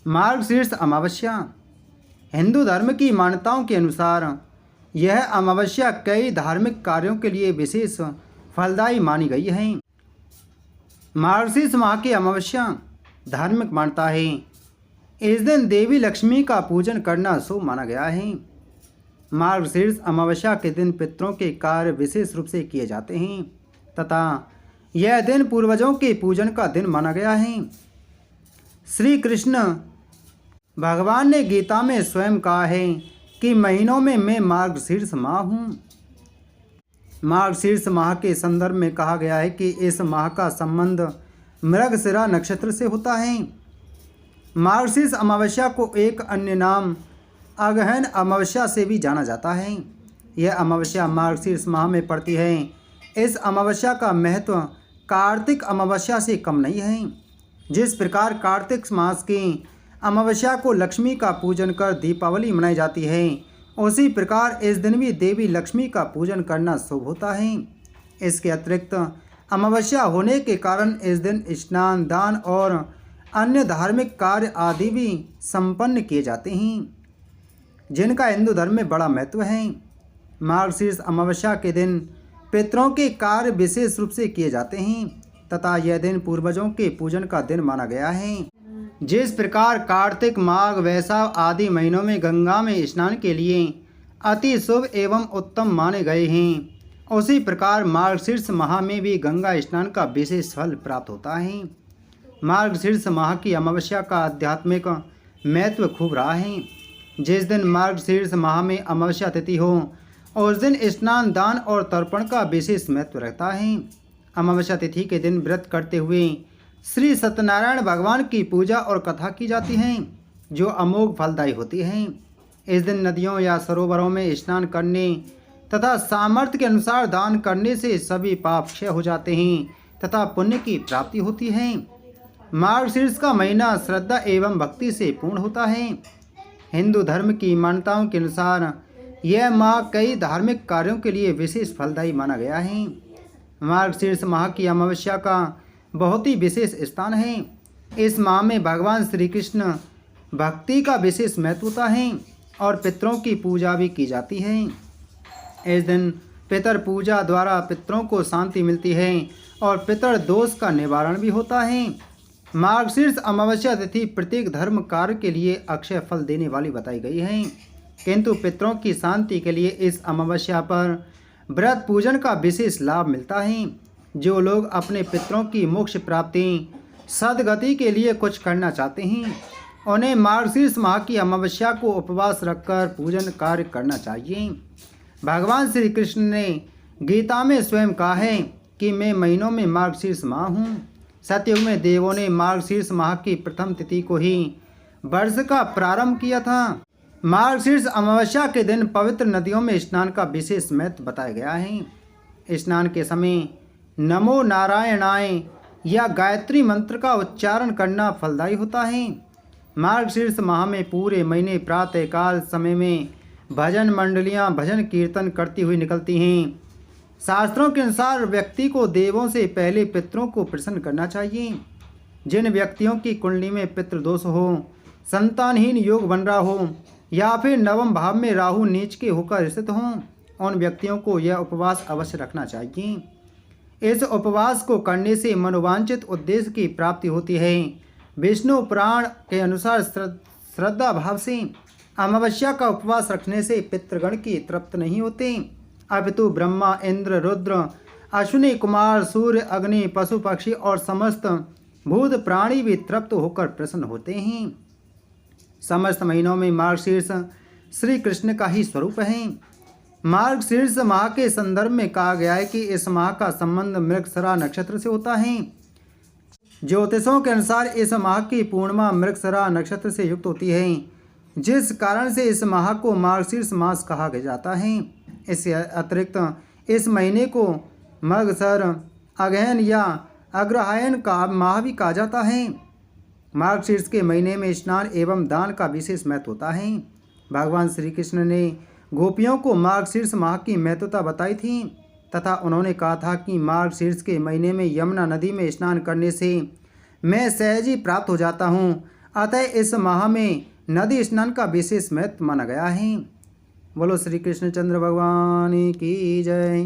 मार्गशीर्ष अमावस्या। हिंदू धर्म की मान्यताओं के अनुसार यह अमावस्या कई धार्मिक कार्यों के लिए विशेष फलदायी मानी गई है। मार्गशीर्ष माह की अमावस्या धार्मिक मान्यता है। इस दिन देवी लक्ष्मी का पूजन करना शुभ माना गया है। मार्गशीर्ष अमावस्या के दिन पितरों के कार्य विशेष रूप से किए जाते हैं तथा यह दिन पूर्वजों के पूजन का दिन माना गया है। श्री कृष्ण भगवान ने गीता में स्वयं कहा है कि महीनों में मैं मार्गशीर्ष माह हूँ। मार्गशीर्ष माह के संदर्भ में कहा गया है कि इस माह का संबंध मृगशिरा नक्षत्र से होता है। मार्गशीर्ष अमावस्या को एक अन्य नाम अगहन अमावस्या से भी जाना जाता है। यह अमावस्या मार्गशीर्ष माह में पड़ती है। इस अमावस्या का महत्व कार्तिक अमावस्या से कम नहीं है। जिस प्रकार कार्तिक मास की अमावस्या को लक्ष्मी का पूजन कर दीपावली मनाई जाती है, उसी प्रकार इस दिन भी देवी लक्ष्मी का पूजन करना शुभ होता है। इसके अतिरिक्त अमावस्या होने के कारण इस दिन स्नान, दान और अन्य धार्मिक कार्य आदि भी संपन्न किए जाते हैं, जिनका हिंदू धर्म में बड़ा महत्व है। मार्गशीर्ष अमावस्या के दिन पितरों के कार्य विशेष रूप से किए जाते हैं तथा यह दिन पूर्वजों के पूजन का दिन माना गया है। जिस प्रकार कार्तिक, माघ, वैशाख आदि महीनों में गंगा में स्नान के लिए अति शुभ एवं उत्तम माने गए हैं, उसी प्रकार मार्गशीर्ष माह में भी गंगा स्नान का विशेष फल प्राप्त होता है। मार्गशीर्ष माह की अमावस्या का आध्यात्मिक महत्व खूब रहा है। जिस दिन मार्गशीर्ष माह में अमावस्या तिथि हो उस दिन स्नान, दान और तर्पण का विशेष महत्व रहता है। अमावस्या तिथि के दिन व्रत करते हुए श्री सत्यनारायण भगवान की पूजा और कथा की जाती है, जो अमोघ फलदायी होती है। इस दिन नदियों या सरोवरों में स्नान करने तथा सामर्थ्य के अनुसार दान करने से सभी पाप क्षय हो जाते हैं तथा पुण्य की प्राप्ति होती है। मार्गशीर्ष का महीना श्रद्धा एवं भक्ति से पूर्ण होता है। हिंदू धर्म की मान्यताओं के अनुसार यह माह कई धार्मिक कार्यों के लिए विशेष फलदायी माना गया है। मार्गशीर्ष माह की अमावस्या का बहुत ही विशेष स्थान है। इस माह में भगवान श्री कृष्ण भक्ति का विशेष महत्व होता है और पितरों की पूजा भी की जाती है। इस दिन पितर पूजा द्वारा पितरों को शांति मिलती है और पितर दोष का निवारण भी होता है। मार्गशीर्ष अमावस्या तिथि प्रत्येक धर्म कार्य के लिए अक्षय फल देने वाली बताई गई है, किंतु पितरों की शांति के लिए इस अमावस्या पर व्रत पूजन का विशेष लाभ मिलता है। जो लोग अपने पितरों की मोक्ष प्राप्ति, सद्गति के लिए कुछ करना चाहते हैं, उन्हें मार्गशीर्ष माह की अमावस्या को उपवास रखकर पूजन कार्य करना चाहिए। भगवान श्री कृष्ण ने गीता में स्वयं कहा है कि मैं महीनों में मार्गशीर्ष माह हूँ। सतयुग में देवों ने मार्गशीर्ष माह की प्रथम तिथि को ही वर्ष का प्रारंभ किया था। मार्गशीर्ष अमावस्या के दिन पवित्र नदियों में स्नान का विशेष महत्व बताया गया है। स्नान के समय नमो नारायणाय या गायत्री मंत्र का उच्चारण करना फलदायी होता है। मार्गशीर्ष माह में पूरे महीने प्रातःकाल समय में भजन मंडलियां भजन कीर्तन करती हुई निकलती हैं। शास्त्रों के अनुसार व्यक्ति को देवों से पहले पितरों को प्रसन्न करना चाहिए। जिन व्यक्तियों की कुंडली में पितृदोष हो, संतानहीन योग बन रहा हो या फिर नवम भाव में राहु नीच के होकर स्थित हों, उन व्यक्तियों को यह उपवास अवश्य रखना चाहिए। इस उपवास को करने से मनोवांछित उद्देश्य की प्राप्ति होती है। विष्णु पुराण के अनुसार श्रद्धा भाव से अमावस्या का उपवास रखने से पितृगण की तृप्त नहीं होते, अपितु ब्रह्मा, इंद्र, रुद्र, अश्विनी कुमार, सूर्य, अग्नि, पशु पक्षी और समस्त भूत प्राणी भी तृप्त होकर प्रसन्न होते हैं। समस्त महीनों में मार्गशीर्ष श्री कृष्ण का ही स्वरूप है। मार्गशीर्ष माह के संदर्भ में कहा गया है कि इस माह का संबंध मृगशिरा नक्षत्र से होता है। ज्योतिषों के अनुसार इस माह की पूर्णिमा मृगशिरा नक्षत्र से युक्त होती है, जिस कारण से इस माह को मार्गशीर्ष मास कहा जाता है। इसके अतिरिक्त इस महीने को मगसर, अगहन या अग्रहायण का माह भी कहा जाता है। मार्गशीर्ष के महीने में स्नान एवं दान का विशेष महत्व होता है। भगवान श्री कृष्ण ने गोपियों को मार्गशीर्ष माह की महत्वता बताई थी तथा उन्होंने कहा था कि मार्गशीर्ष के महीने में यमुना नदी में स्नान करने से मैं सहज ही प्राप्त हो जाता हूँ। अतः इस माह में नदी स्नान का विशेष महत्व माना गया है। बोलो श्री कृष्णचंद्र भगवान की जय।